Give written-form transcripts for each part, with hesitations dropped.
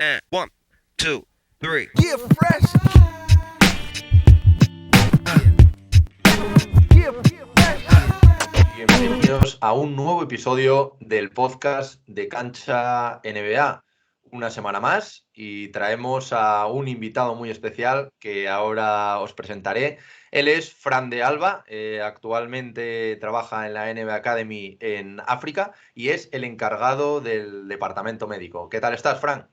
And one, two, three. Yeah, fresh. Yeah, fresh. Bienvenidos a un nuevo episodio del podcast de Cancha NBA. Una semana más y traemos a un invitado muy especial que ahora os presentaré. Él es Fran de Alba, actualmente trabaja en la NBA Academy en África y es el encargado del departamento médico. ¿Qué tal estás, Fran?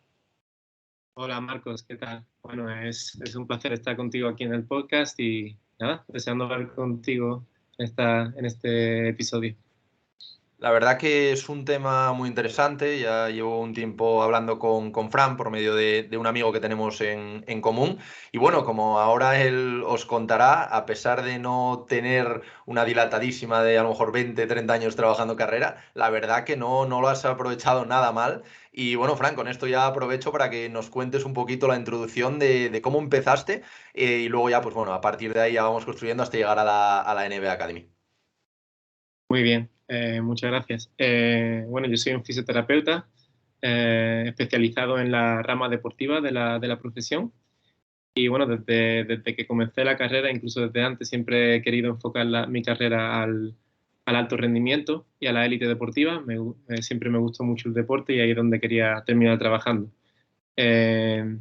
Hola Marcos, ¿qué tal? Bueno, es un placer estar contigo aquí en el podcast y nada, deseando hablar contigo en este episodio. La verdad que es un tema muy interesante. Ya llevo un tiempo hablando con Fran por medio de un amigo que tenemos en común. Y bueno, como ahora él os contará, a pesar de no tener una dilatadísima de a lo mejor 20, 30 años trabajando carrera, la verdad que no lo has aprovechado nada mal. Y bueno, Fran, con esto ya aprovecho para que nos cuentes un poquito la introducción de cómo empezaste y luego ya, pues bueno, a partir de ahí ya vamos construyendo hasta llegar a la NBA Academy. Muy bien, muchas gracias. Bueno, yo soy un fisioterapeuta especializado en la rama deportiva de la profesión. Y bueno, desde que comencé la carrera, incluso desde antes, siempre he querido enfocar mi carrera al alto rendimiento y a la élite deportiva. Siempre me gustó mucho el deporte y ahí es donde quería terminar trabajando. Eh,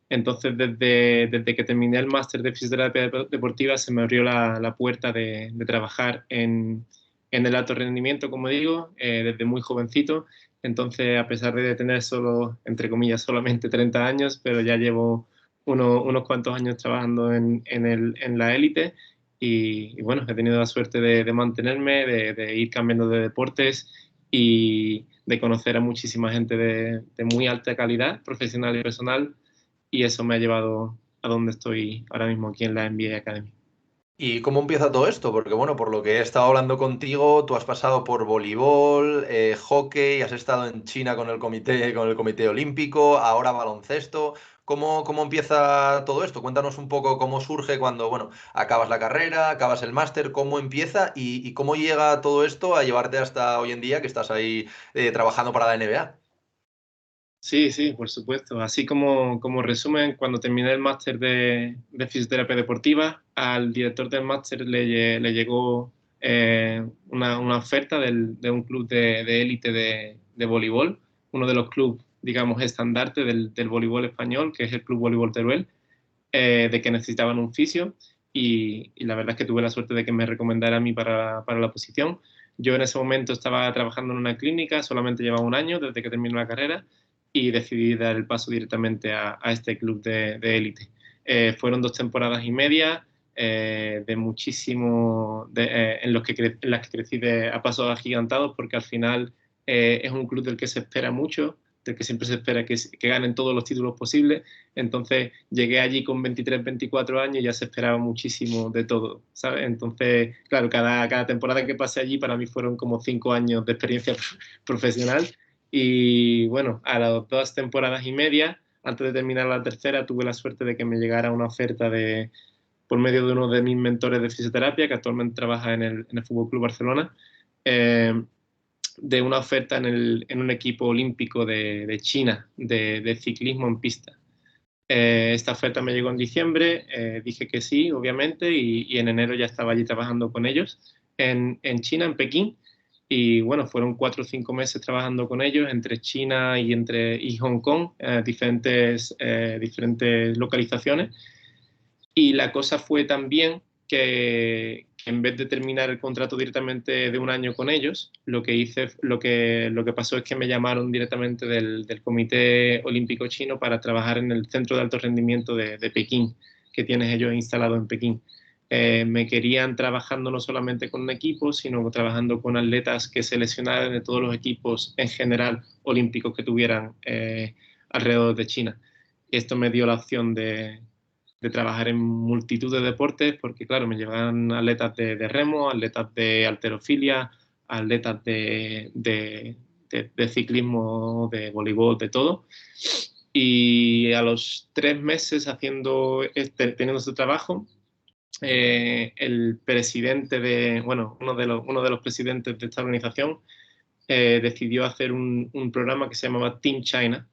entonces, desde que terminé el máster de fisioterapia deportiva, se me abrió la puerta de trabajar en el alto rendimiento, como digo, desde muy jovencito. Entonces, a pesar de tener solo, entre comillas, solamente 30 años, pero ya llevo unos cuantos años trabajando en la élite y bueno, he tenido la suerte de mantenerme, de ir cambiando de deportes y de conocer a muchísima gente de muy alta calidad, profesional y personal, y eso me ha llevado a donde estoy ahora mismo aquí en la NBA Academy. ¿Y cómo empieza todo esto? Porque bueno, por lo que he estado hablando contigo, tú has pasado por voleibol, hockey, has estado en China con el comité olímpico, ahora baloncesto. ¿Cómo empieza todo esto? Cuéntanos un poco cómo surge cuando, bueno, acabas la carrera, acabas el máster, cómo empieza y cómo llega todo esto a llevarte hasta hoy en día que estás ahí trabajando para la NBA. Sí, sí, por supuesto. Así como resumen, cuando terminé el máster de fisioterapia deportiva, al director del máster le llegó una oferta de un club de élite de voleibol, uno de los clubes, digamos, estandarte del voleibol español, que es el Club Voleibol Teruel, de que necesitaban un fisio y la verdad es que tuve la suerte de que me recomendara a mí para la posición. Yo en ese momento estaba trabajando en una clínica, solamente llevaba un año desde que terminé la carrera y decidí dar el paso directamente a este club de élite. Fueron 2 temporadas y media de muchísimo, en las que crecí a pasos agigantados porque al final es un club del que se espera mucho, del que siempre se espera que ganen todos los títulos posibles. Entonces llegué allí con 23, 24 años y ya se esperaba muchísimo de todo, ¿sabes? Entonces, claro, cada temporada que pasé allí para mí fueron como 5 años de experiencia profesional. Y bueno, a las 2 temporadas y media, antes de terminar la tercera, tuve la suerte de que me llegara una oferta por medio de uno de mis mentores de fisioterapia, que actualmente trabaja en el Fútbol Club Barcelona, eh, de una oferta en un equipo olímpico de China, de ciclismo en pista. Esta oferta me llegó en diciembre, dije que sí, obviamente, y en enero ya estaba allí trabajando con ellos en China, en Pekín. Y bueno, fueron 4 o 5 meses trabajando con ellos entre China y Hong Kong, diferentes localizaciones. Y la cosa fue también que en vez de terminar el contrato directamente de un año con ellos, lo que pasó es que me llamaron directamente del Comité Olímpico Chino para trabajar en el Centro de Alto Rendimiento de Pekín, que tienen ellos instalado en Pekín. Me querían trabajando no solamente con un equipo, sino trabajando con atletas que seleccionaran de todos los equipos en general olímpicos que tuvieran alrededor de China. Y esto me dio la opción de trabajar en multitud de deportes, porque claro, me llevan atletas de remo, atletas de halterofilia, atletas de ciclismo, de voleibol, de todo. Y a los 3 meses teniendo este trabajo, el presidente bueno, uno de los presidentes de esta organización decidió hacer un programa que se llamaba Team China,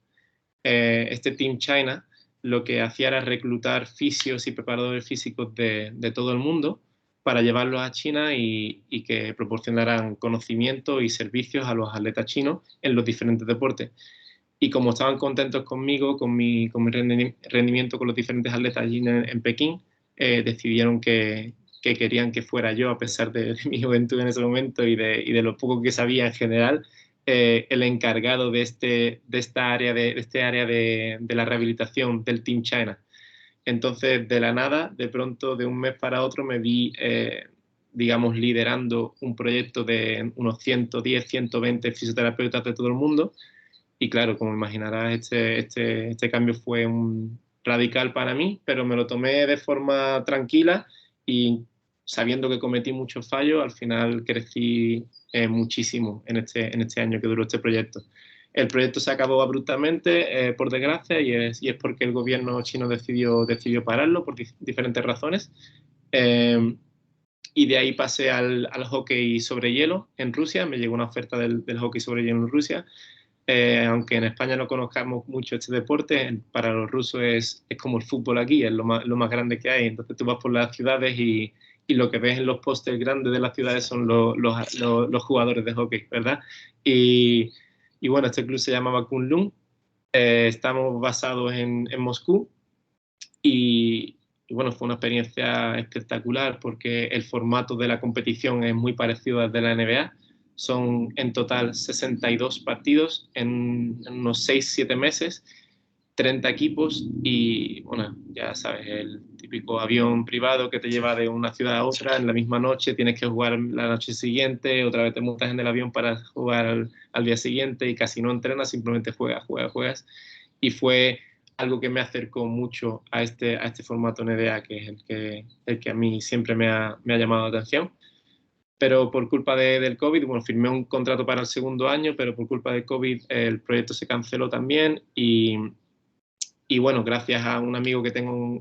este Team China lo que hacía era reclutar fisios y preparadores físicos de todo el mundo para llevarlos a China y que proporcionaran conocimiento y servicios a los atletas chinos en los diferentes deportes. Y como estaban contentos conmigo, con mi rendimiento con los diferentes atletas allí en Pekín, decidieron que querían que fuera yo, a pesar de mi juventud en ese momento y de lo poco que sabía en general, el encargado de esta área, de la rehabilitación del Team China. Entonces, de la nada, de pronto, de un mes para otro, me vi, digamos, liderando un proyecto de unos 110, 120 fisioterapeutas de todo el mundo. Y claro, como imaginarás, este cambio fue radical para mí, pero me lo tomé de forma tranquila y sabiendo que cometí muchos fallos, al final crecí muchísimo en este año que duró este proyecto. El proyecto se acabó abruptamente, por desgracia, y es porque el gobierno chino decidió pararlo por diferentes razones. Y de ahí pasé al hockey sobre hielo en Rusia. Me llegó una oferta del hockey sobre hielo en Rusia. Aunque en España no conozcamos mucho este deporte, para los rusos es como el fútbol aquí, es lo más grande que hay. Entonces tú vas por las ciudades y lo que ves en los pósters grandes de las ciudades son los jugadores de hockey, ¿verdad? Y bueno, este club se llamaba Kunlun. Estamos basados en Moscú y bueno, fue una experiencia espectacular porque el formato de la competición es muy parecido al de la NBA. Son en total 62 partidos en unos 6-7 meses, 30 equipos y, bueno, ya sabes, el típico avión privado que te lleva de una ciudad a otra en la misma noche, tienes que jugar la noche siguiente, otra vez te montas en el avión para jugar al día siguiente y casi no entrenas, simplemente juegas. Y fue algo que me acercó mucho a este formato NBA, que es el que a mí siempre me ha llamado la atención. Pero por culpa del COVID, bueno, firmé un contrato para el segundo año, pero por culpa del COVID el proyecto se canceló también y bueno, gracias a un amigo que tengo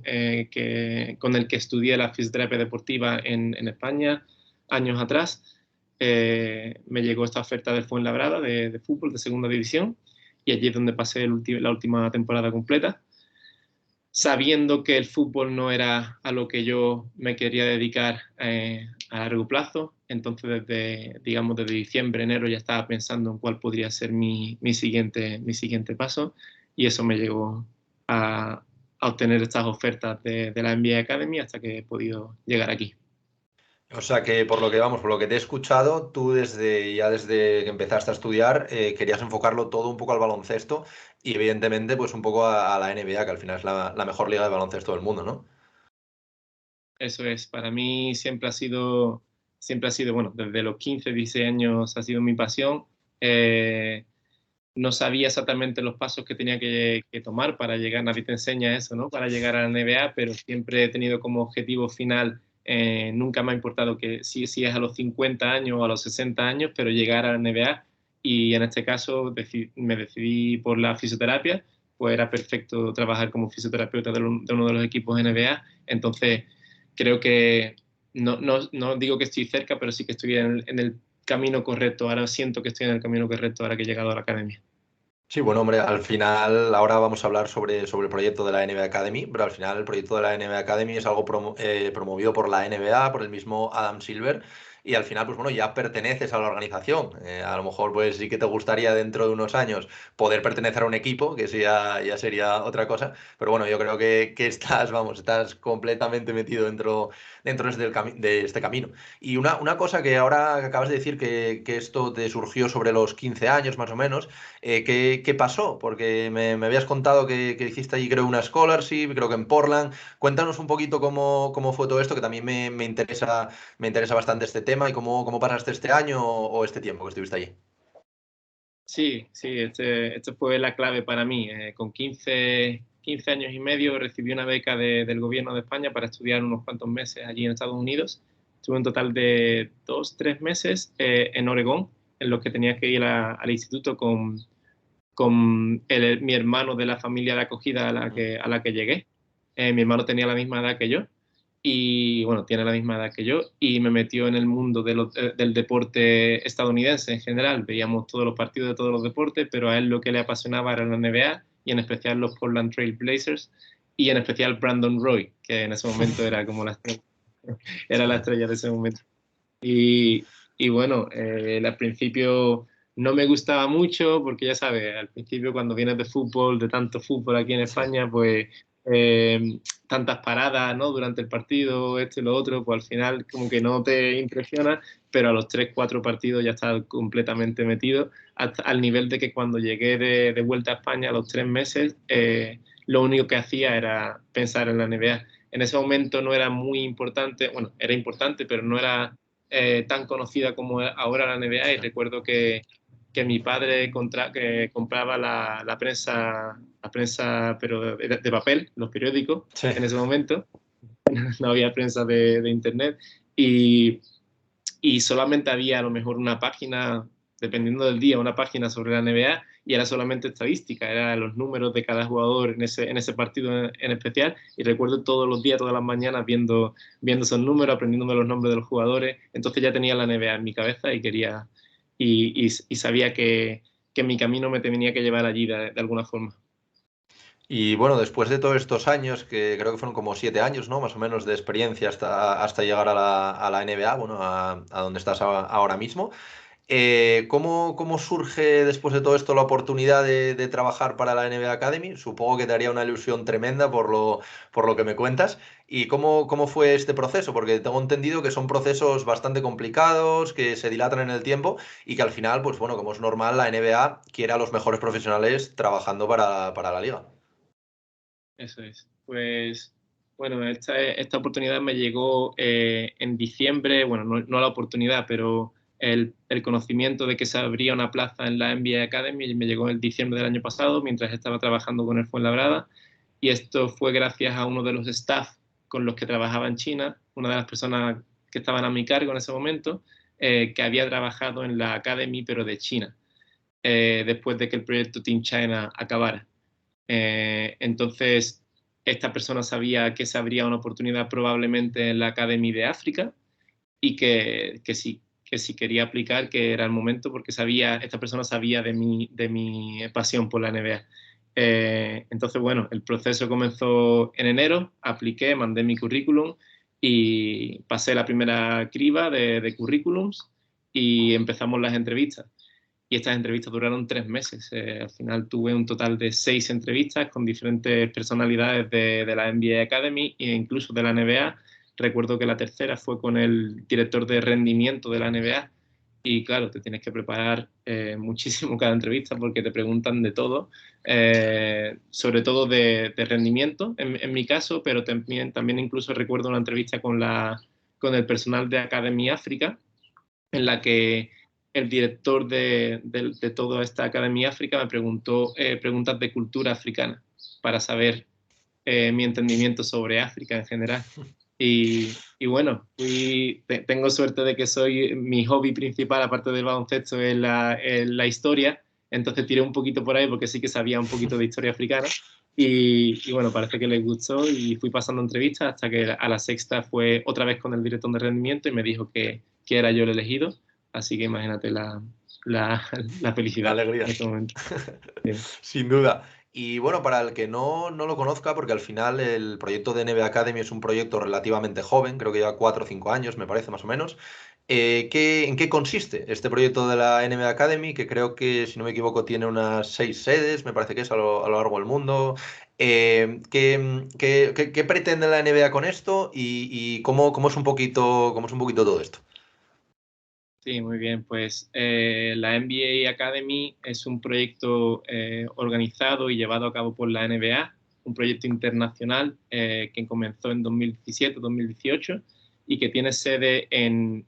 con el que estudié la fisioterapia deportiva en España años atrás, me llegó esta oferta del Fuenlabrada de fútbol de segunda división y allí es donde pasé la última temporada completa, sabiendo que el fútbol no era a lo que yo me quería dedicar a largo plazo. Entonces, desde diciembre, enero, ya estaba pensando en cuál podría ser mi siguiente paso y eso me llevó a obtener estas ofertas de la NBA Academy hasta que he podido llegar aquí. O sea que por lo que te he escuchado, tú desde que empezaste a estudiar, querías enfocarlo todo un poco al baloncesto y evidentemente pues un poco a la NBA, que al final es la mejor liga de baloncesto del mundo, ¿no? Eso es, para mí siempre ha sido, bueno, desde los 15, 16 años ha sido mi pasión. No sabía exactamente los pasos que tenía que tomar para llegar, nadie te enseña eso, ¿no? Para llegar a la NBA, pero siempre he tenido como objetivo final, nunca me ha importado que si es a los 50 años o a los 60 años, pero llegar a la NBA y en este caso me decidí por la fisioterapia, pues era perfecto trabajar como fisioterapeuta de uno de los equipos NBA, entonces creo que no digo que estoy cerca, pero sí que estoy en el camino correcto. Ahora siento que estoy en el camino correcto ahora que he llegado a la academia. Sí, bueno, hombre, al final ahora vamos a hablar sobre el proyecto de la NBA Academy, pero al final el proyecto de la NBA Academy es algo promovido por la NBA, por el mismo Adam Silver, y al final, pues bueno, ya perteneces a la organización. A lo mejor, pues sí que te gustaría dentro de unos años poder pertenecer a un equipo, que eso ya sería otra cosa, pero bueno, yo creo que estás completamente metido dentro de este camino. Y una cosa que ahora acabas de decir que esto te surgió sobre los 15 años más o menos. ¿Qué pasó? Porque me habías contado que hiciste allí, creo, una scholarship, creo que en Portland. Cuéntanos un poquito cómo fue todo esto, que también me interesa bastante este tema y cómo pasaste este año o este tiempo que estuviste allí. Sí, sí, este fue la clave para mí. Con 15 años y medio recibí una beca del gobierno de España para estudiar unos cuantos meses allí en Estados Unidos. Estuve un total de 2, 3 meses en Oregón, en los que tenía que ir al instituto con mi hermano de la familia de acogida a la que llegué. Mi hermano tenía la misma edad que yo y bueno, tiene la misma edad que yo y me metió en el mundo del deporte estadounidense en general. Veíamos todos los partidos de todos los deportes, pero a él lo que le apasionaba era la NBA y en especial los Portland Trail Blazers y en especial Brandon Roy, que en ese momento era como era la estrella de ese momento. Y bueno, al principio no me gustaba mucho porque ya sabes, al principio cuando vienes de fútbol, de tanto fútbol aquí en España, pues tantas paradas, ¿no? Durante el partido, esto y lo otro, pues al final como que no te impresiona, pero a los 3, 4 partidos ya estás completamente metido, hasta al nivel de que cuando llegué de vuelta a España a los 3 meses, lo único que hacía era pensar en la NBA. En ese momento no era muy importante, bueno, era importante, pero no era tan conocida como ahora la NBA, y recuerdo que mi padre que compraba la prensa pero de papel, los periódicos, Sí. en ese momento, no había prensa de internet, y solamente había a lo mejor una página, dependiendo del día, una página sobre la NBA, y era solamente estadística, eran los números de cada jugador en ese partido en especial, y recuerdo todos los días, todas las mañanas viendo esos números, aprendiéndome los nombres de los jugadores. Entonces ya tenía la NBA en mi cabeza y quería, y sabía que mi camino me tenía que llevar allí de alguna forma. Y bueno, después de todos estos años, que creo que fueron como 7 años, ¿no? Más o menos de experiencia hasta llegar a la NBA, bueno, a donde estás ahora mismo. ¿Cómo surge después de todo esto la oportunidad de trabajar para la NBA Academy? Supongo que te haría una ilusión tremenda por lo que me cuentas. ¿Y cómo fue este proceso? Porque tengo entendido que son procesos bastante complicados, que se dilatan en el tiempo y que al final, pues bueno, como es normal, la NBA quiere a los mejores profesionales trabajando para la liga. Eso es. Pues bueno, esta oportunidad me llegó en diciembre, bueno, no la oportunidad, pero el conocimiento de que se abría una plaza en la NBA Academy me llegó en diciembre del año pasado, mientras estaba trabajando con el Fuenlabrada, y esto fue gracias a uno de los staff con los que trabajaba en China, una de las personas que estaban a mi cargo en ese momento, que había trabajado en la Academy, pero de China, después de que el proyecto Team China acabara. Entonces, esta persona sabía que se abría una oportunidad probablemente en la Academy de África, y que si quería aplicar, que era el momento, porque esta persona sabía de mi pasión por la NBA. Entonces, bueno, el proceso comenzó en enero, apliqué, mandé mi currículum y pasé la primera criba de currículums y empezamos las entrevistas. Y estas entrevistas duraron 3 meses. Al final tuve un total de 6 entrevistas con diferentes personalidades de la NBA Academy e incluso de la NBA. Recuerdo que la tercera fue con el director de rendimiento de la NBA, y claro, te tienes que preparar muchísimo cada entrevista porque te preguntan de todo, sobre todo de rendimiento en mi caso, pero también incluso recuerdo una entrevista con el personal de Academy África, en la que el director de toda esta Academia África me preguntó preguntas de cultura africana para saber mi entendimiento sobre África en general. Y bueno, tengo suerte de que mi hobby principal, aparte del baloncesto, es la historia. Entonces tiré un poquito por ahí porque sí que sabía un poquito de historia africana. Y bueno, parece que les gustó y fui pasando entrevistas hasta que a la sexta fue otra vez con el director de rendimiento y me dijo que era yo el elegido. Así que imagínate la La felicidad alegría. en ese momento. Sí. Sin duda. Y bueno, para el que no lo conozca, porque al final el proyecto de NBA Academy es un proyecto relativamente joven, creo que lleva 4 o 5 años, me parece más o menos. ¿En qué consiste este proyecto de la NBA Academy? Que creo que, si no me equivoco, tiene unas 6 sedes, me parece que es a lo largo del mundo. ¿Qué pretende la NBA con esto? Y cómo es un poquito todo esto? Sí, muy bien. Pues la NBA Academy es un proyecto organizado y llevado a cabo por la NBA, un proyecto internacional que comenzó en 2017-2018 y que tiene sede en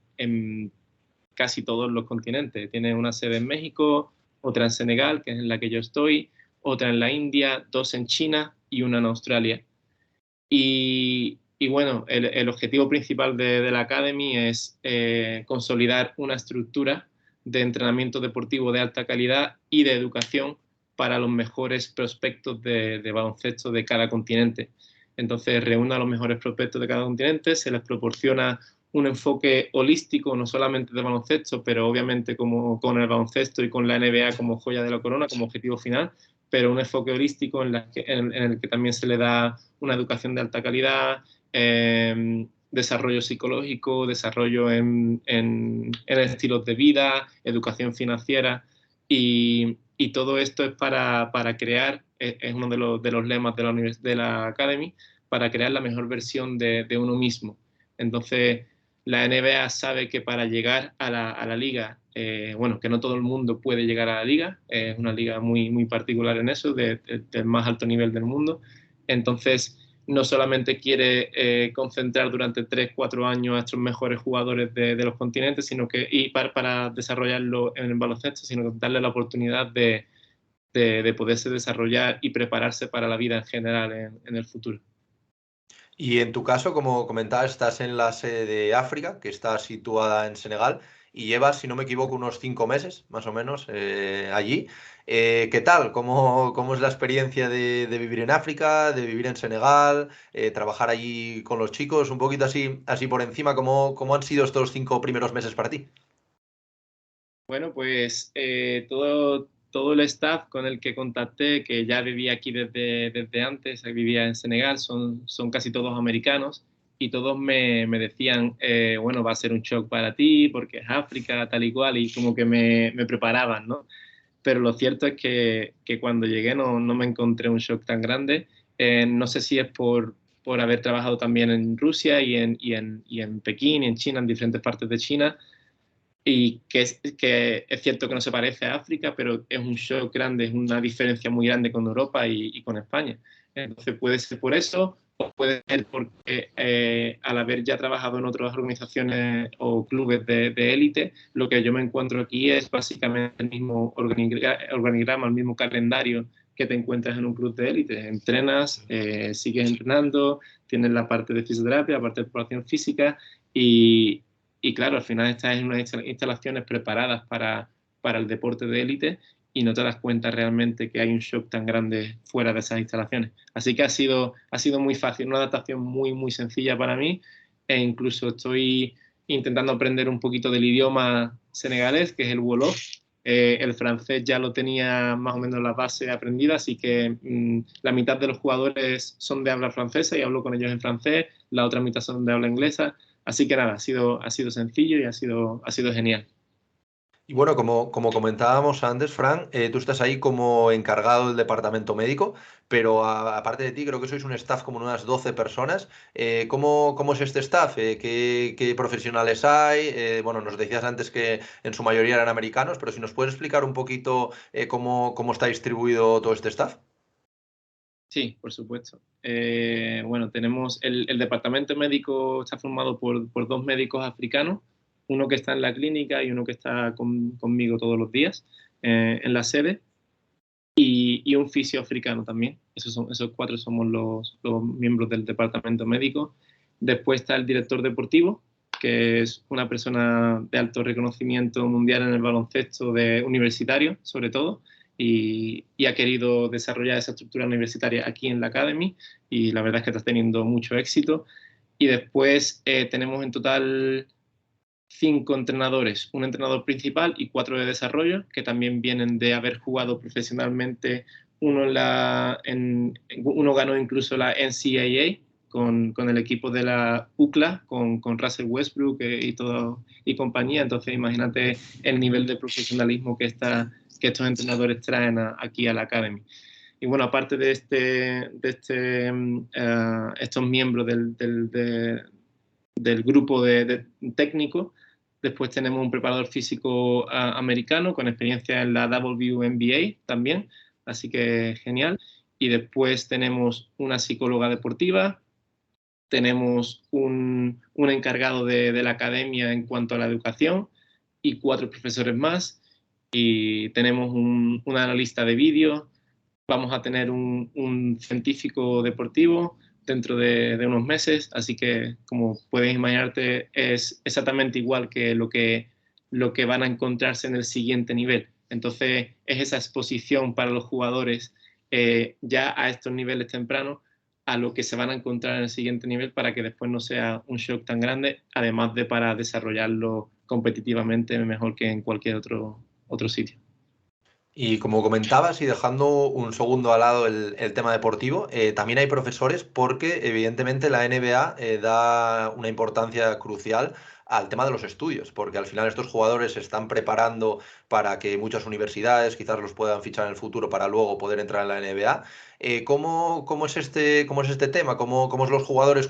casi todos los continentes. Tiene una sede en México, otra en Senegal, que es en la que yo estoy, otra en la India, 2 en China y una en Australia. Y bueno, el objetivo principal de la Academy es consolidar una estructura de entrenamiento deportivo de alta calidad y de educación para los mejores prospectos de baloncesto de cada continente. Entonces, reúne a los mejores prospectos de cada continente, se les proporciona un enfoque holístico, no solamente de baloncesto, pero obviamente como con el baloncesto y con la NBA como joya de la corona, como objetivo final, pero un enfoque holístico en el que también se le da una educación de alta calidad, desarrollo psicológico, desarrollo en estilos de vida, educación financiera, y todo esto es para crear, es uno de los lemas de la Academy, para crear la mejor versión de uno mismo. Entonces, la NBA sabe que para llegar a la liga, bueno, que no todo el mundo puede llegar a la liga, es una liga muy, muy particular en eso, del más alto nivel del mundo. Entonces, no solamente quiere concentrar durante 3-4 años a estos mejores jugadores de los continentes, sino que, y para desarrollarlo en el baloncesto, sino que darle la oportunidad de poderse desarrollar y prepararse para la vida en general en el futuro. Y en tu caso, como comentabas, estás en la sede de África, que está situada en Senegal, y llevas, si no me equivoco, unos 5 meses, más o menos, allí. ¿Qué tal? ¿Cómo es la experiencia de vivir en África, de vivir en Senegal, trabajar allí con los chicos? Un poquito así por encima, ¿cómo han sido estos 5 primeros meses para ti? Bueno, pues todo el staff con el que contacté, que ya vivía aquí desde antes, vivía en Senegal, son casi todos americanos, y todos me decían, bueno, va a ser un shock para ti porque es África, tal y cual, y como que me preparaban, ¿no? Pero lo cierto es que cuando llegué no me encontré un shock tan grande. No sé si es por haber trabajado también en Rusia y en Pekín y en China, en diferentes partes de China, y que es cierto que no se parece a África, pero es un shock grande, es una diferencia muy grande con Europa y con España. Entonces puede ser por eso, o puede ser porque al haber ya trabajado en otras organizaciones o clubes de élite, lo que yo me encuentro aquí es básicamente el mismo organigrama, el mismo calendario que te encuentras en un club de élite. Entrenas, sigues entrenando, tienes la parte de fisioterapia, la parte de preparación física, y claro, al final estás en unas instalaciones preparadas para el deporte de élite y no te das cuenta realmente que hay un shock tan grande fuera de esas instalaciones. Así que ha sido muy fácil, una adaptación muy, muy sencilla para mí, e incluso estoy intentando aprender un poquito del idioma senegalés, que es el Wolof. El francés ya lo tenía más o menos la base aprendida, así que la mitad de los jugadores son de habla francesa y hablo con ellos en francés, la otra mitad son de habla inglesa. Así que nada, ha sido sencillo y ha sido genial. Y bueno, como comentábamos antes, Fran, tú estás ahí como encargado del departamento médico, pero aparte de ti, creo que sois un staff como unas 12 personas. ¿Cómo es este staff? ¿Qué profesionales hay? Bueno, nos decías antes que en su mayoría eran americanos, pero si nos puedes explicar un poquito cómo está distribuido todo este staff. Sí, por supuesto. Bueno, tenemos el departamento médico está formado por dos médicos africanos, uno que está en la clínica y uno que está conmigo todos los días en la sede, y un fisio africano también. Esos cuatro somos los miembros del departamento médico. Después está el director deportivo, que es una persona de alto reconocimiento mundial en el baloncesto universitario, sobre todo, y ha querido desarrollar esa estructura universitaria aquí en la Academy, y la verdad es que está teniendo mucho éxito. Y después tenemos en total 5 entrenadores, un entrenador principal y 4 de desarrollo, que también vienen de haber jugado profesionalmente. Uno ganó incluso la NCAA con el equipo de la UCLA, con Russell Westbrook y compañía. Entonces imagínate el nivel de profesionalismo que estos entrenadores traen aquí a la Academy. Y bueno, aparte de estos miembros del grupo de técnico, después tenemos un preparador físico americano con experiencia en la WNBA también, así que genial. Y después tenemos una psicóloga deportiva, tenemos un encargado de la academia en cuanto a la educación y 4 profesores más, y tenemos un analista de vídeo. Vamos a tener un científico deportivo dentro de unos meses, así que como puedes imaginarte es exactamente igual que lo que van a encontrarse en el siguiente nivel. Entonces es esa exposición para los jugadores ya a estos niveles tempranos a lo que se van a encontrar en el siguiente nivel, para que después no sea un shock tan grande, además de para desarrollarlo competitivamente mejor que en cualquier otro sitio. Y como comentabas, y dejando un segundo al lado el tema deportivo, también hay profesores porque evidentemente la NBA da una importancia crucial al tema de los estudios, porque al final estos jugadores se están preparando para que muchas universidades quizás los puedan fichar en el futuro para luego poder entrar en la NBA. ¿Cómo es este tema? ¿Cómo es los jugadores?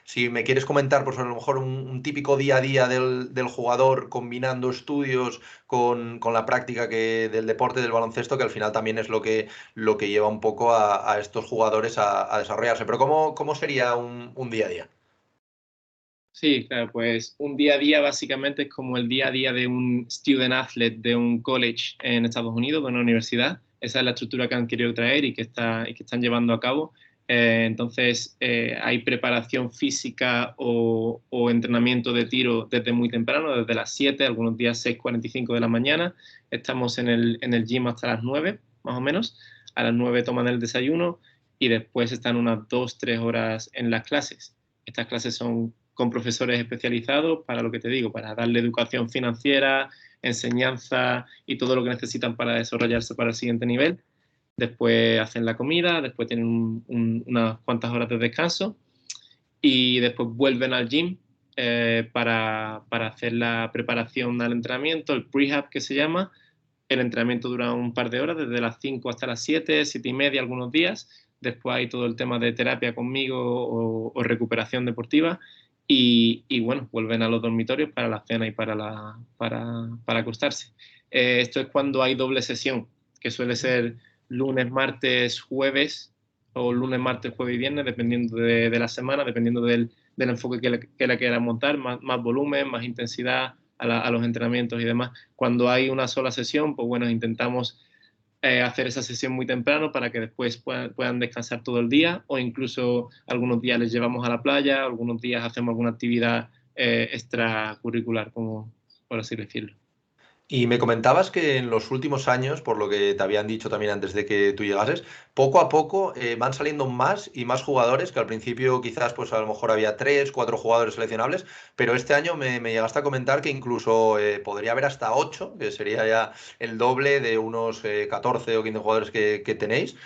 Si me quieres comentar, pues a lo mejor un típico día a día del jugador combinando estudios con la práctica del deporte del baloncesto, que al final también es lo que lleva un poco a estos jugadores a desarrollarse. Pero ¿cómo sería un día a día? Sí, claro, pues un día a día básicamente es como el día a día de un student athlete de un college en Estados Unidos, de una universidad. Esa es la estructura que han querido traer y que están llevando a cabo. Entonces, hay preparación física o entrenamiento de tiro desde muy temprano, desde las 7, algunos días 6:45 de la mañana. Estamos en el gym hasta las 9, más o menos. A las 9 toman el desayuno y después están unas 2, 3 horas en las clases. Estas clases son con profesores especializados para lo que te digo, para darle educación financiera, enseñanza y todo lo que necesitan para desarrollarse para el siguiente nivel. Después hacen la comida, después tienen unas cuantas horas de descanso y después vuelven al gym para hacer la preparación al entrenamiento, el prehab que se llama. El entrenamiento dura un par de horas, desde las 5 hasta las 7, 7:30 algunos días. Después hay todo el tema de terapia conmigo o recuperación deportiva. Y bueno, vuelven a los dormitorios para la cena y para acostarse. Esto es cuando hay doble sesión, que suele ser lunes, martes, jueves, o lunes, martes, jueves y viernes, dependiendo de la semana, dependiendo del enfoque que le quieran montar, más volumen, más intensidad a los entrenamientos y demás. Cuando hay una sola sesión, pues bueno, intentamos hacer esa sesión muy temprano para que después puedan descansar todo el día, o incluso algunos días les llevamos a la playa, algunos días hacemos alguna actividad extracurricular, como por así decirlo. Y me comentabas que en los últimos años, por lo que te habían dicho también antes de que tú llegases, poco a poco van saliendo más y más jugadores, que al principio quizás pues a lo mejor había 3, 4 jugadores seleccionables, pero este año me llegaste a comentar que incluso podría haber hasta 8, que sería ya el doble de unos 14 o 15 jugadores que tenéis.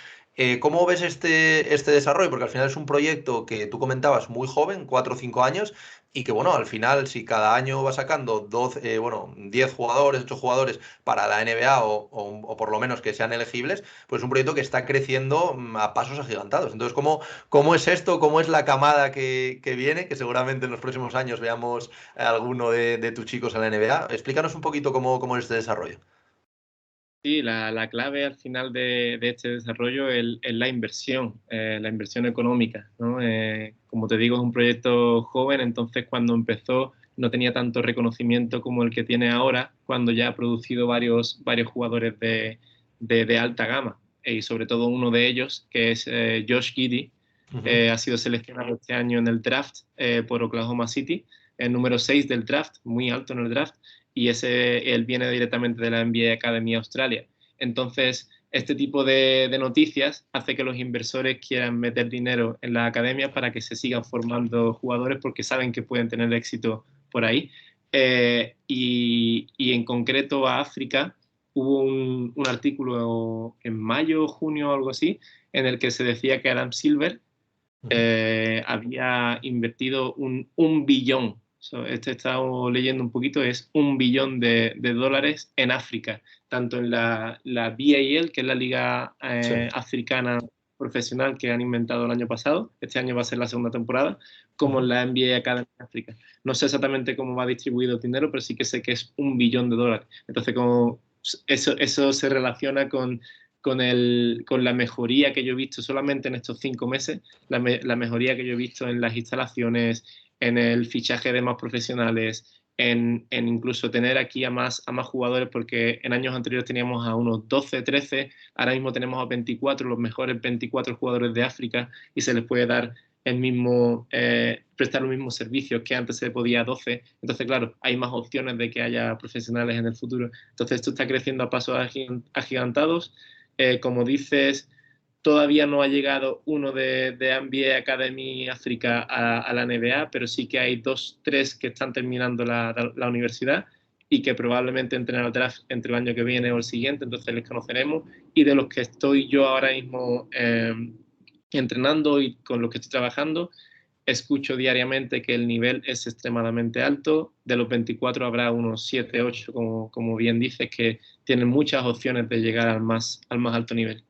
¿Cómo ves este desarrollo? Porque al final es un proyecto que tú comentabas muy joven, 4 o 5 años, y que bueno, al final, si cada año va sacando 12, 10 jugadores, 8 jugadores para la NBA o por lo menos que sean elegibles, pues es un proyecto que está creciendo a pasos agigantados. Entonces, ¿cómo es esto? ¿Cómo es la camada que viene? Que seguramente en los próximos años veamos a alguno de tus chicos en la NBA. Explícanos un poquito cómo es este desarrollo. Sí, la clave al final de este desarrollo es la inversión económica, ¿no? Como te digo, es un proyecto joven, entonces cuando empezó no tenía tanto reconocimiento como el que tiene ahora, cuando ya ha producido varios jugadores de alta gama, y sobre todo uno de ellos, que es Josh Giddey, Ujú. ha sido seleccionado este año en el draft por Oklahoma City, el número 6 del draft, muy alto en el draft, y él viene directamente de la NBA Academy Australia. Entonces, este tipo de noticias hace que los inversores quieran meter dinero en la academia para que se sigan formando jugadores porque saben que pueden tener éxito por ahí. Y en concreto a África hubo un artículo en mayo, junio o algo así, en el que se decía que Adam Silver Ujú. había invertido un billón. Este he estado leyendo un poquito, es 1 billón de dólares en África, tanto en la BAL, que es la Liga Sí. Africana Profesional que han inventado el año pasado, este año va a ser la segunda temporada, como Ujú. en la NBA Academy África. No sé exactamente cómo va distribuido el dinero, pero sí que sé que es 1 billón de dólares. Entonces, como eso se relaciona con la mejoría que yo he visto solamente en estos 5 meses, la mejoría que yo he visto en las instalaciones, en el fichaje de más profesionales, en incluso tener aquí a más jugadores, porque en años anteriores teníamos a unos 12, 13, ahora mismo tenemos a 24, los mejores 24 jugadores de África, y se les puede dar prestar los mismos servicios que antes se podía a 12. Entonces, claro, hay más opciones de que haya profesionales en el futuro. Entonces, esto está creciendo a pasos agigantados. Como dices, todavía no ha llegado uno de NBA Academy África a la NBA, pero sí que hay 2, 3 que están terminando la universidad y que probablemente entren al draft entre el año que viene o el siguiente, entonces les conoceremos. Y de los que estoy yo ahora mismo entrenando y con los que estoy trabajando, escucho diariamente que el nivel es extremadamente alto. De los 24 habrá unos 7, 8, como bien dices, que tienen muchas opciones de llegar al más alto nivel.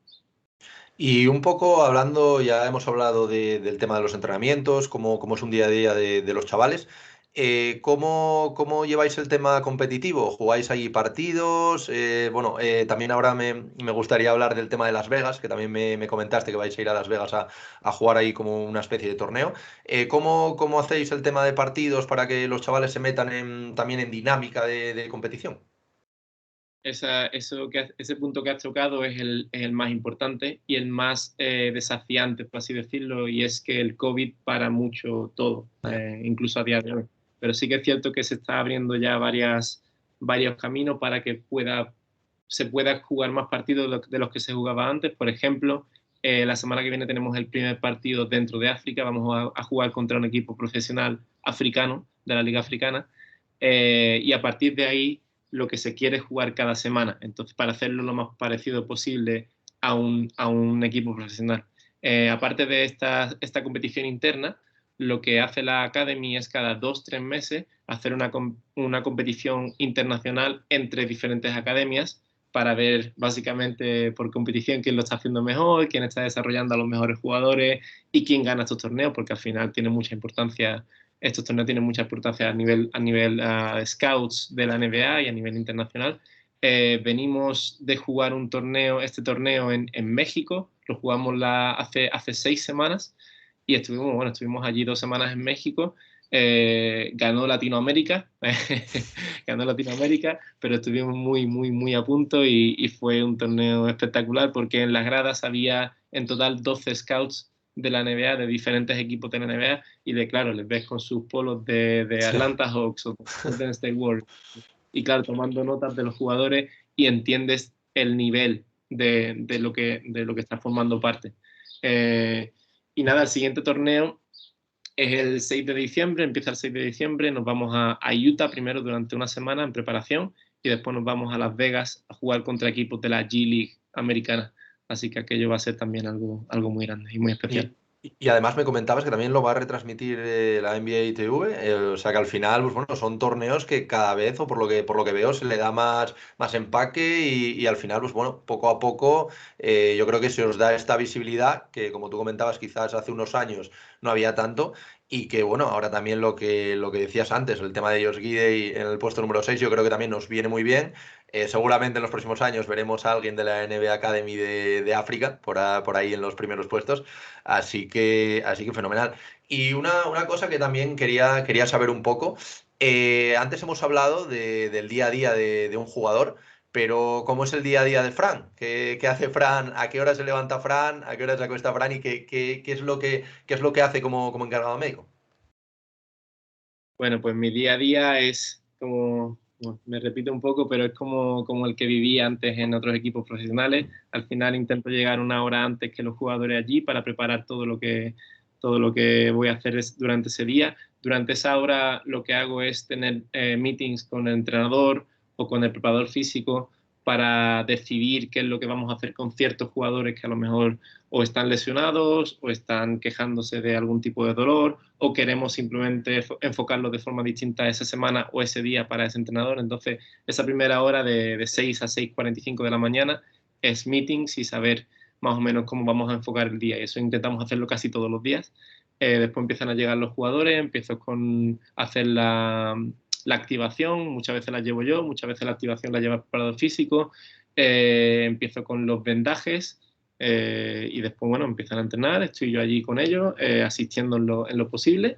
Y un poco hablando, ya hemos hablado del tema de los entrenamientos, cómo es un día a día de los chavales. ¿Cómo lleváis el tema competitivo? ¿Jugáis ahí partidos? Bueno, también ahora me gustaría hablar del tema de Las Vegas, que también me comentaste que vais a ir a Las Vegas a jugar ahí como una especie de torneo. ¿Cómo hacéis el tema de partidos para que los chavales se metan también en dinámica de competición? Ese punto que has tocado es el más importante y el más desafiante, por así decirlo, y es que el COVID para mucho todo, incluso a día de hoy. Pero sí que es cierto que se está abriendo ya varios caminos para que se pueda jugar más partidos de los que se jugaba antes. Por ejemplo, la semana que viene tenemos el primer partido dentro de África, vamos a jugar contra un equipo profesional africano, de la Liga Africana, y a partir de ahí lo que se quiere es jugar cada semana. Entonces, para hacerlo lo más parecido posible a un equipo profesional. Aparte de esta competición interna, lo que hace la Academy es cada 2-3 meses hacer una competición internacional entre diferentes academias para ver básicamente por competición quién lo está haciendo mejor, quién está desarrollando a los mejores jugadores y quién gana estos torneos, porque al final tiene mucha importancia. Estos torneos tienen mucha importancia a nivel scouts de la NBA y a nivel internacional. Venimos de jugar este torneo en México, lo jugamos hace 6 semanas y estuvimos allí 2 semanas en México. Ganó Latinoamérica, ganó Latinoamérica, pero estuvimos muy, muy, muy a punto y fue un torneo espectacular porque en las gradas había en total 12 scouts de la NBA, de diferentes equipos de la NBA, y claro, les ves con sus polos de Sí. Atlanta Hawks o Golden State Warriors, y claro, tomando notas de los jugadores y entiendes el nivel de lo que está formando parte. Y nada, el siguiente torneo es el 6 de diciembre, empieza el 6 de diciembre, nos vamos a Utah primero durante una semana en preparación y después nos vamos a Las Vegas a jugar contra equipos de la G-League americana. Así que aquello va a ser también algo muy grande y muy especial. Y además me comentabas que también lo va a retransmitir la NBA TV, o sea que al final, pues bueno, son torneos que cada vez, o por lo que veo, se le da más empaque y al final, pues bueno, poco a poco yo creo que se os da esta visibilidad que, como tú comentabas, quizás hace unos años no había tanto y que bueno, ahora también lo que decías antes, el tema de Josh Giddey en el puesto número 6 yo creo que también nos viene muy bien. Seguramente en los próximos años veremos a alguien de la NBA Academy de África por ahí en los primeros puestos. Así que fenomenal. Y una cosa que también quería saber un poco. Antes hemos hablado del día a día de un jugador, pero ¿cómo es el día a día de Fran? ¿Qué hace Fran? ¿A qué hora se levanta Fran? ¿A qué hora se acuesta Fran? ¿Y qué es lo que hace como encargado médico? Bueno, pues mi día a día es bueno, me repito un poco, pero es como el que vivía antes en otros equipos profesionales. Al final intento llegar una hora antes que los jugadores allí para preparar todo lo que voy a hacer durante ese día. Durante esa hora lo que hago es tener meetings con el entrenador o con el preparador físico para decidir qué es lo que vamos a hacer con ciertos jugadores que a lo mejor o están lesionados o están quejándose de algún tipo de dolor o queremos simplemente enfocarlo de forma distinta esa semana o ese día para ese entrenador. Entonces, esa primera hora de 6 a 6:45 de la mañana es meetings y saber más o menos cómo vamos a enfocar el día. Y eso intentamos hacerlo casi todos los días. Después empiezan a llegar los jugadores, empiezo con hacer la activación, muchas veces la llevo yo, muchas veces la activación la lleva el preparador físico. Empiezo con los vendajes. Y después, bueno, empiezan a entrenar, estoy yo allí con ellos, asistiendo en lo posible.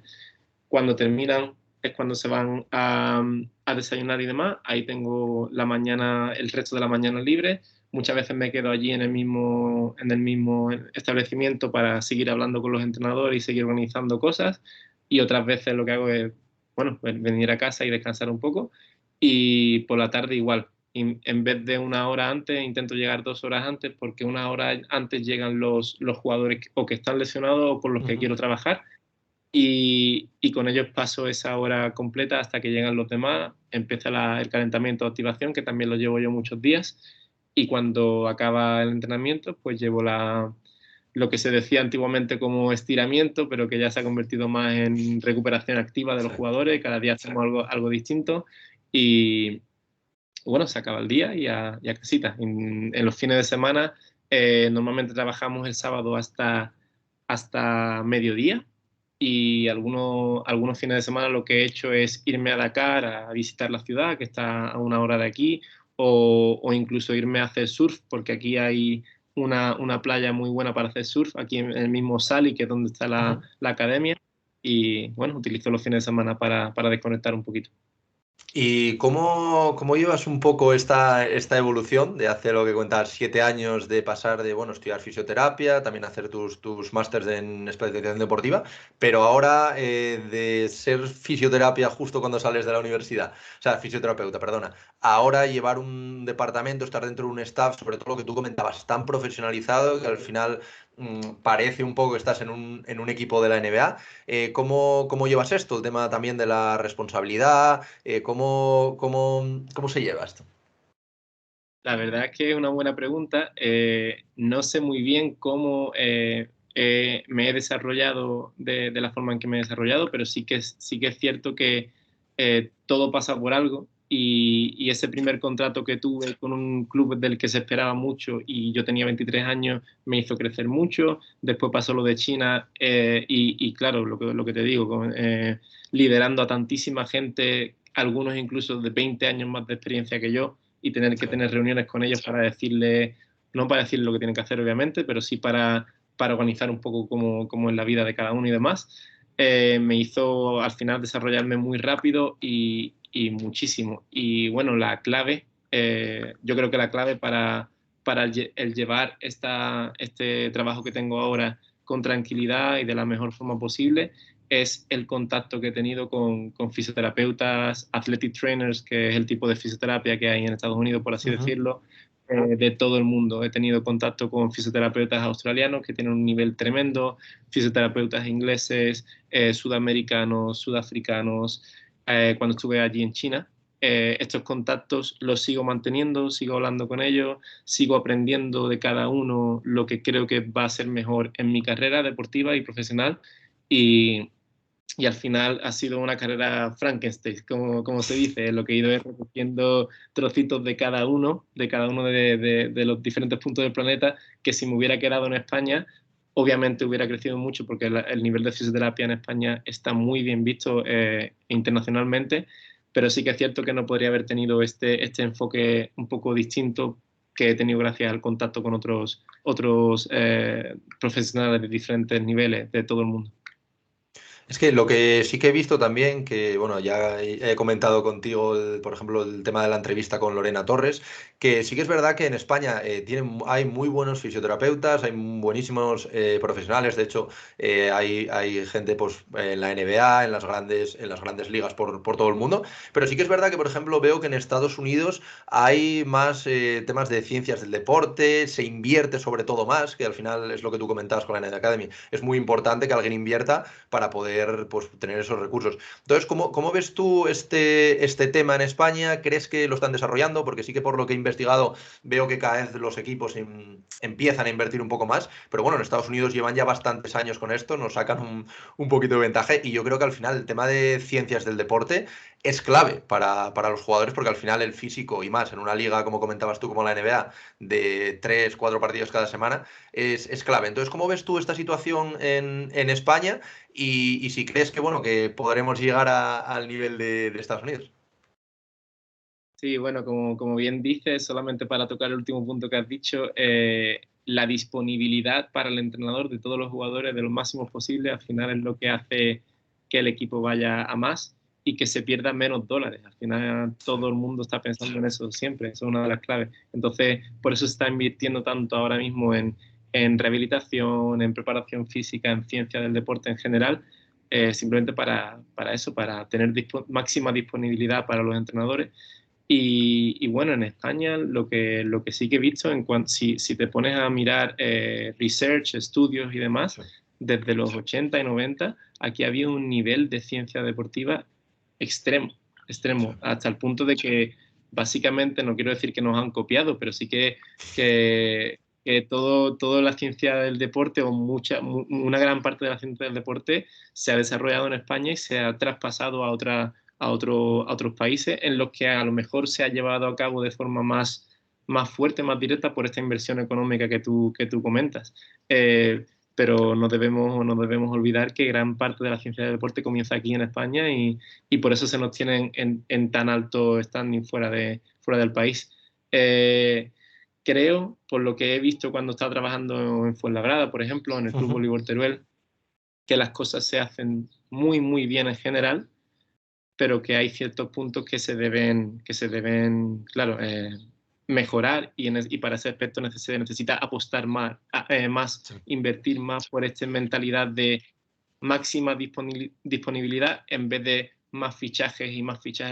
Cuando terminan es cuando se van a desayunar y demás. Ahí tengo el resto de la mañana libre. Muchas veces me quedo allí en el mismo establecimiento para seguir hablando con los entrenadores y seguir organizando cosas. Y otras veces lo que hago es, bueno, pues venir a casa y descansar un poco. Y por la tarde igual, en vez de una hora antes, intento llegar 2 horas antes, porque una hora antes llegan los jugadores o que están lesionados o con los que quiero trabajar. y con ellos paso esa hora completa hasta que llegan los demás, empieza el calentamiento de activación, que también lo llevo yo muchos días, y cuando acaba el entrenamiento, pues llevo lo que se decía antiguamente como estiramiento, pero que ya se ha convertido más en recuperación activa de los jugadores, cada día hacemos algo distinto, y bueno, se acaba el día y a casita. En los fines de semana normalmente trabajamos el sábado hasta mediodía, y algunos fines de semana lo que he hecho es irme a Dakar a visitar la ciudad, que está a una hora de aquí, o incluso irme a hacer surf, porque aquí hay una playa muy buena para hacer surf, aquí en el mismo Sali, que es donde está la academia, y bueno, utilizo los fines de semana para desconectar un poquito. ¿Y cómo llevas un poco esta evolución de hace lo que cuentas 7 años de pasar de, bueno, estudiar fisioterapia, también hacer tus másters en especialización deportiva, pero ahora de ser fisioterapia justo cuando sales de la universidad, o sea, fisioterapeuta, perdona, ahora llevar un departamento, estar dentro de un staff, sobre todo lo que tú comentabas, tan profesionalizado que al final parece un poco que estás en un equipo de la NBA. ¿Cómo llevas esto? El tema también de la responsabilidad. ¿Cómo se lleva esto? La verdad es que es una buena pregunta. No sé muy bien cómo me he desarrollado de la forma en que me he desarrollado, pero sí que es cierto que todo pasa por algo, y ese primer contrato que tuve con un club del que se esperaba mucho y yo tenía 23 años me hizo crecer mucho. Después pasó lo de China, y claro, lo que te digo, liderando a tantísima gente, algunos incluso de 20 años más de experiencia que yo, y tener que Sí. tener reuniones con ellos para decirle, no para decirle lo que tienen que hacer, obviamente, pero sí para organizar un poco cómo es la vida de cada uno y demás, me hizo al final desarrollarme muy rápido y muchísimo. Y bueno, yo creo que la clave para el llevar este trabajo que tengo ahora con tranquilidad y de la mejor forma posible es el contacto que he tenido con fisioterapeutas, athletic trainers, que es el tipo de fisioterapia que hay en Estados Unidos, por así Ujú. decirlo, de todo el mundo. He tenido contacto con fisioterapeutas australianos que tienen un nivel tremendo, fisioterapeutas ingleses, sudamericanos, sudafricanos, cuando estuve allí en China. Estos contactos los sigo manteniendo, sigo hablando con ellos, sigo aprendiendo de cada uno lo que creo que va a ser mejor en mi carrera deportiva y profesional. Y, y al final ha sido una carrera Frankenstein, como se dice, lo que he ido es recogiendo trocitos de cada uno de los diferentes puntos del planeta, que si me hubiera quedado en España, obviamente hubiera crecido mucho, porque el nivel de fisioterapia en España está muy bien visto internacionalmente, pero sí que es cierto que no podría haber tenido este enfoque un poco distinto que he tenido gracias al contacto con otros profesionales de diferentes niveles de todo el mundo. Es que lo que sí que he visto también, que bueno, ya he comentado contigo, por ejemplo, el tema de la entrevista con Lorena Torres, que sí que es verdad que en España hay muy buenos fisioterapeutas, hay buenísimos profesionales, de hecho, hay gente pues, en la NBA, en las grandes ligas por todo el mundo, pero sí que es verdad que, por ejemplo, veo que en Estados Unidos hay más temas de ciencias del deporte, se invierte sobre todo más, que al final es lo que tú comentabas con la NBA Academy, es muy importante que alguien invierta para poder pues, tener esos recursos. Entonces, ¿cómo ves tú este tema en España? ¿Crees que lo están desarrollando? Porque sí que por lo que he investigado veo que cada vez los equipos empiezan a invertir un poco más, pero bueno, en Estados Unidos llevan ya bastantes años con esto, nos sacan un poquito de ventaja y yo creo que al final el tema de ciencias del deporte es clave para los jugadores porque al final el físico y más en una liga, como comentabas tú, como la NBA, de 3, 4 partidos cada semana, es clave. Entonces, ¿cómo ves tú esta situación en España? Y si crees que bueno, que podremos llegar al nivel de Estados Unidos. Sí, bueno, como bien dices, solamente para tocar el último punto que has dicho, la disponibilidad para el entrenador de todos los jugadores de lo máximo posible al final es lo que hace que el equipo vaya a más y que se pierdan menos dólares. Al final todo el mundo está pensando en eso siempre, eso es una de las claves. Entonces, por eso se está invirtiendo tanto ahora mismo en rehabilitación, en preparación física, en ciencia del deporte en general, simplemente para eso, para tener máxima disponibilidad para los entrenadores. Y bueno, en España lo que sí que he visto, si te pones a mirar research, estudios y demás, Sí. desde los 80 y 90, aquí había un nivel de ciencia deportiva extremo, hasta el punto de que básicamente, no quiero decir que nos han copiado, pero sí que toda la ciencia del deporte o una gran parte de la ciencia del deporte se ha desarrollado en España y se ha traspasado a otros países en los que a lo mejor se ha llevado a cabo de forma más fuerte, más directa por esta inversión económica que tú comentas. Pero no debemos olvidar que gran parte de la ciencia del deporte comienza aquí en España y por eso se nos tiene en tan alto standing fuera del país. Creo, por lo que he visto cuando estaba trabajando en Fuenlabrada, por ejemplo, en el Club Voleibol Teruel, que las cosas se hacen muy, muy bien en general, pero que hay ciertos puntos que se deben claro, mejorar y para ese aspecto se necesita apostar más, Sí. invertir más por esta mentalidad de máxima disponibilidad en vez de más fichajes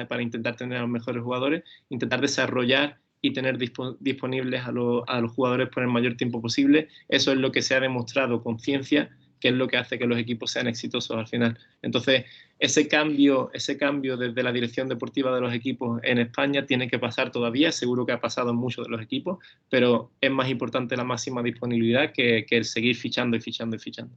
para intentar tener a los mejores jugadores, intentar desarrollar y tener disponibles a los jugadores por el mayor tiempo posible. Eso es lo que se ha demostrado con ciencia, que es lo que hace que los equipos sean exitosos al final. Entonces, ese cambio desde la dirección deportiva de los equipos en España tiene que pasar todavía, seguro que ha pasado en muchos de los equipos, pero es más importante la máxima disponibilidad que el seguir fichando y fichando y fichando.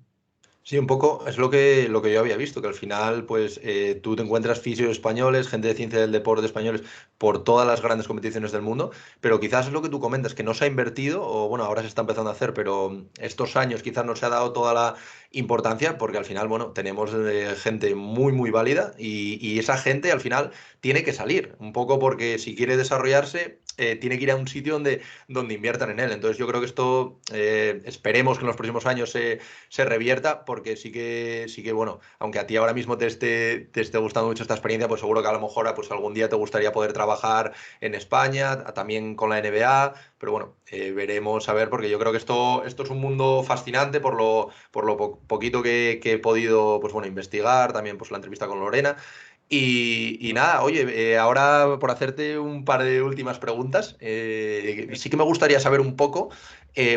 Sí, un poco es lo que yo había visto, que al final, pues tú te encuentras fisios españoles, gente de ciencia del deporte españoles por todas las grandes competiciones del mundo, pero quizás es lo que tú comentas, que no se ha invertido, o bueno, ahora se está empezando a hacer, pero estos años quizás no se ha dado toda la importancia, porque al final, bueno, tenemos gente muy, muy válida y esa gente al final tiene que salir, un poco porque si quiere desarrollarse, tiene que ir a un sitio donde inviertan en él. Entonces yo creo que esto esperemos que en los próximos años se revierta, porque sí que, bueno, aunque a ti ahora mismo te esté gustando mucho esta experiencia, pues seguro que a lo mejor pues algún día te gustaría poder trabajar en España, también con la NBA, pero bueno, veremos a ver, porque yo creo que esto es un mundo fascinante por lo poquito que he podido, pues bueno, investigar, también pues la entrevista con Lorena. Y nada, oye, ahora por hacerte un par de últimas preguntas, sí que me gustaría saber un poco,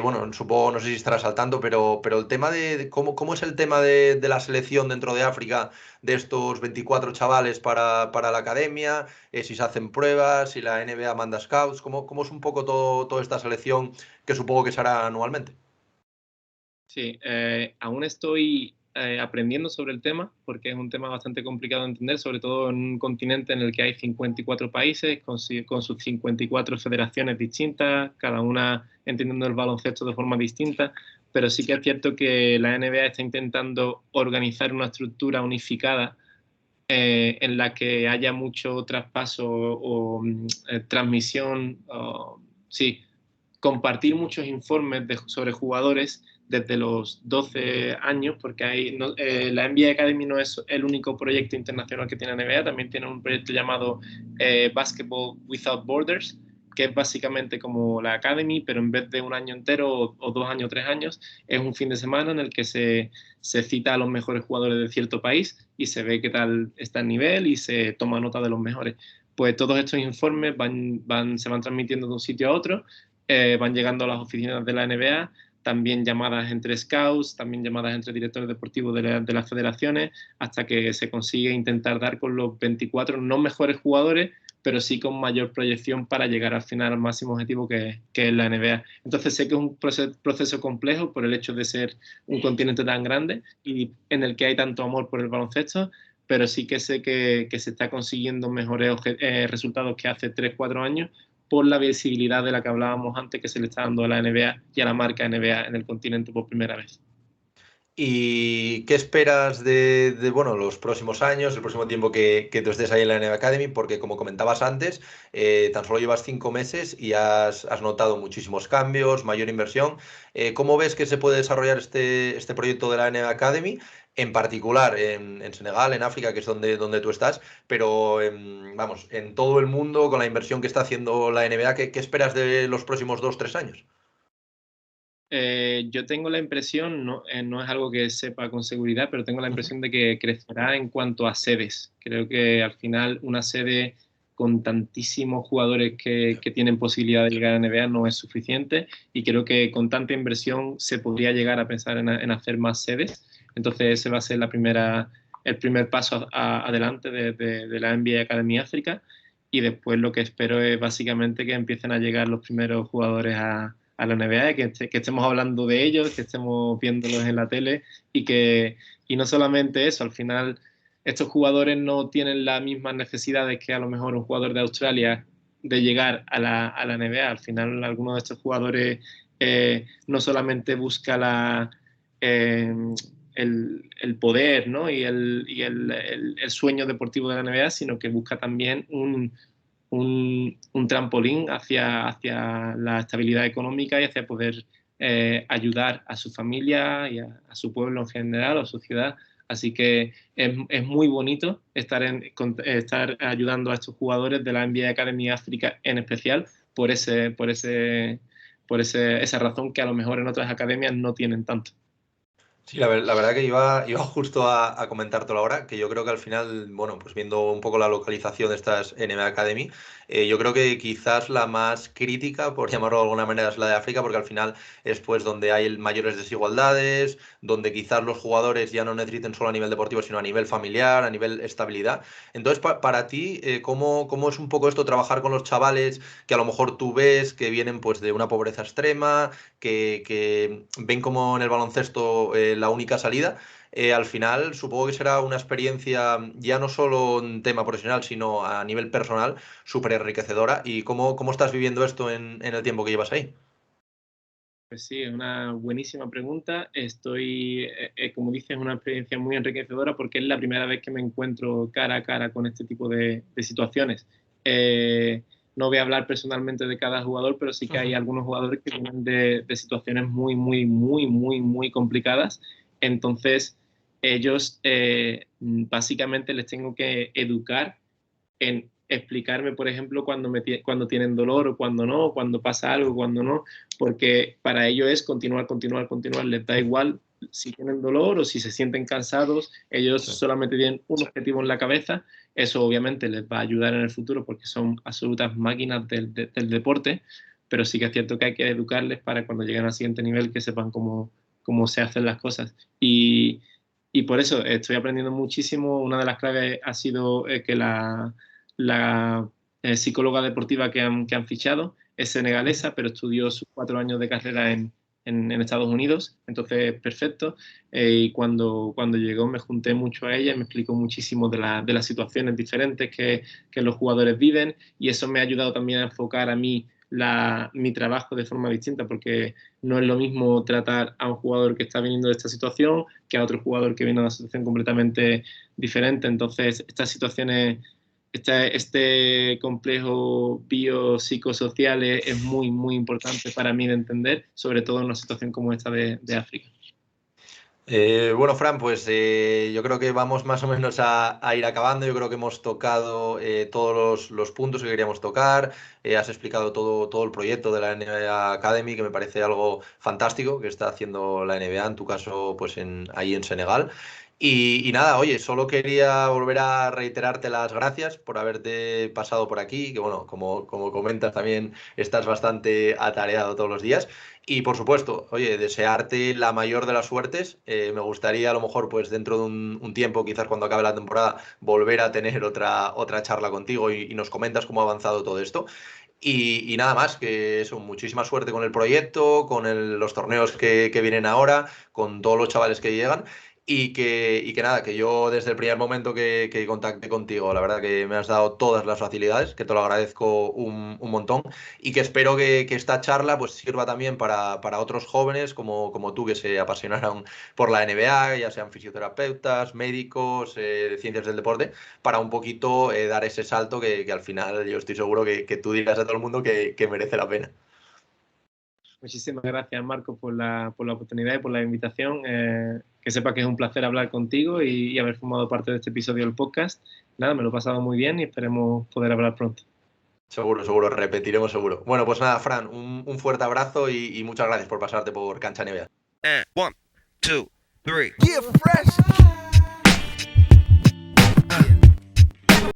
bueno, supongo, no sé si estarás al tanto, pero el tema de cómo es el tema de la selección dentro de África de estos 24 chavales para la academia, si se hacen pruebas, si la NBA manda scouts, cómo es un poco toda esta selección que supongo que se hará anualmente. Sí, aún estoy aprendiendo sobre el tema porque es un tema bastante complicado de entender, sobre todo en un continente en el que hay 54 países con sus 54 federaciones distintas, cada una entendiendo el baloncesto de forma distinta, pero sí que es cierto que la NBA está intentando organizar una estructura unificada en la que haya mucho traspaso o transmisión, sí, compartir muchos informes sobre jugadores desde los 12 años, porque la NBA Academy no es el único proyecto internacional que tiene la NBA, también tiene un proyecto llamado Basketball Without Borders, que es básicamente como la Academy, pero en vez de un año entero o 2 años, 3 años, es un fin de semana en el que se cita a los mejores jugadores de cierto país y se ve qué tal está el nivel y se toma nota de los mejores. Pues todos estos informes se van transmitiendo de un sitio a otro, van llegando a las oficinas de la NBA, también llamadas entre scouts, también llamadas entre directores deportivos de las federaciones, hasta que se consigue intentar dar con los 24 no mejores jugadores, pero sí con mayor proyección para llegar al final al máximo objetivo que es la NBA. Entonces sé que es un proceso complejo por el hecho de ser un continente tan grande y en el que hay tanto amor por el baloncesto, pero sí que sé que se está consiguiendo mejores resultados que hace 3-4 años por la visibilidad de la que hablábamos antes que se le está dando a la NBA y a la marca NBA en el continente por primera vez. ¿Y qué esperas bueno, los próximos años, el próximo tiempo que tú estés ahí en la NBA Academy? Porque como comentabas antes, tan solo llevas 5 meses y has notado muchísimos cambios, mayor inversión. ¿Cómo ves que se puede desarrollar este proyecto de la NBA Academy? En particular en Senegal, en África, que es donde tú estás, pero vamos, en todo el mundo, con la inversión que está haciendo la NBA, ¿qué esperas de los próximos 2, 3 años? Yo tengo la impresión, no es algo que sepa con seguridad, pero tengo la Ujú. impresión de que crecerá en cuanto a sedes. Creo que al final una sede con tantísimos jugadores que tienen posibilidad de llegar a NBA no es suficiente, y creo que con tanta inversión se podría llegar a pensar en hacer más sedes. Entonces ese va a ser el primer paso adelante de la NBA Academy África, y después lo que espero es básicamente que empiecen a llegar los primeros jugadores a la NBA, que estemos hablando de ellos, que estemos viéndolos en la tele, y no solamente eso, al final estos jugadores no tienen las mismas necesidades que a lo mejor un jugador de Australia de llegar a la NBA. Al final, algunos de estos jugadores no solamente busca el poder, ¿no? y el sueño deportivo de la NBA, sino que busca también un trampolín hacia la estabilidad económica y hacia poder ayudar a su familia y a su pueblo en general o a su ciudad. Así que es muy bonito estar ayudando a estos jugadores de la NBA Academy África en especial por esa razón que a lo mejor en otras academias no tienen tanto. Sí, la verdad que iba justo a comentártelo ahora, que yo creo que al final, bueno, pues viendo un poco la localización de estas NBA Academy, yo creo que quizás la más crítica, por llamarlo de alguna manera, es la de África, porque al final es pues donde hay mayores desigualdades, donde quizás los jugadores ya no necesiten solo a nivel deportivo, sino a nivel familiar, a nivel estabilidad. Entonces, para ti, ¿cómo es un poco esto trabajar con los chavales que a lo mejor tú ves que vienen pues de una pobreza extrema, que ven como en el baloncesto la única salida? Al final supongo que será una experiencia ya no solo en tema profesional, sino a nivel personal, súper enriquecedora. ¿Y cómo estás viviendo esto en el tiempo que llevas ahí? Pues sí, es una buenísima pregunta. Como dices, es una experiencia muy enriquecedora porque es la primera vez que me encuentro cara a cara con este tipo de situaciones. No voy a hablar personalmente de cada jugador, pero sí que hay algunos jugadores que vienen de situaciones muy, muy, muy, muy, muy complicadas. Entonces, ellos básicamente les tengo que educar en explicarme, por ejemplo, cuando tienen dolor o cuando no, cuando pasa algo, cuando no, porque para ellos es continuar, continuar, continuar. Les da igual si tienen dolor o si se sienten cansados, ellos solamente tienen un objetivo en la cabeza. Eso obviamente les va a ayudar en el futuro porque son absolutas máquinas del deporte, pero sí que es cierto que hay que educarles para cuando lleguen al siguiente nivel que sepan cómo se hacen las cosas. Y por eso estoy aprendiendo muchísimo. Una de las claves ha sido que la psicóloga deportiva que han fichado es senegalesa, pero estudió sus 4 años de carrera en Estados Unidos, entonces perfecto. Y cuando llegó me junté mucho a ella y me explicó muchísimo de las situaciones diferentes que los jugadores viven, y eso me ha ayudado también a enfocar a mí mi trabajo de forma distinta, porque no es lo mismo tratar a un jugador que está viniendo de esta situación que a otro jugador que viene de una situación completamente diferente. Entonces, estas situaciones, este complejo biopsicosocial es muy, muy importante para mí de entender, sobre todo en una situación como esta de África. Bueno, Fran, pues yo creo que vamos más o menos a ir acabando. Yo creo que hemos tocado todos los puntos que queríamos tocar. Has explicado todo el proyecto de la NBA Academy, que me parece algo fantástico que está haciendo la NBA, en tu caso, pues ahí en Senegal. Y nada, oye, solo quería volver a reiterarte las gracias por haberte pasado por aquí, que bueno, como comentas también estás bastante atareado todos los días. Y por supuesto, oye, desearte la mayor de las suertes. Me gustaría a lo mejor, pues dentro de un tiempo, quizás cuando acabe la temporada, volver a tener otra charla contigo y nos comentas cómo ha avanzado todo esto. Y nada más, que eso, muchísima suerte con el proyecto, con los torneos que vienen ahora, con todos los chavales que llegan. Y que nada, que yo desde el primer momento que contacté contigo, la verdad que me has dado todas las facilidades, que te lo agradezco un montón, y que espero que esta charla pues sirva también para otros jóvenes como tú que se apasionaron por la NBA, ya sean fisioterapeutas, médicos, de ciencias del deporte, para un poquito dar ese salto que al final yo estoy seguro que tú dirás a todo el mundo que merece la pena. Muchísimas gracias, Marco, por la oportunidad y por la invitación. Que sepa que es un placer hablar contigo y haber formado parte de este episodio del podcast. Nada, me lo he pasado muy bien y esperemos poder hablar pronto. Seguro, repetiremos seguro. Bueno, pues nada, Fran, un fuerte abrazo y muchas gracias por pasarte por Cancha NBA. And 1, 2, 3. Yeah, fresh.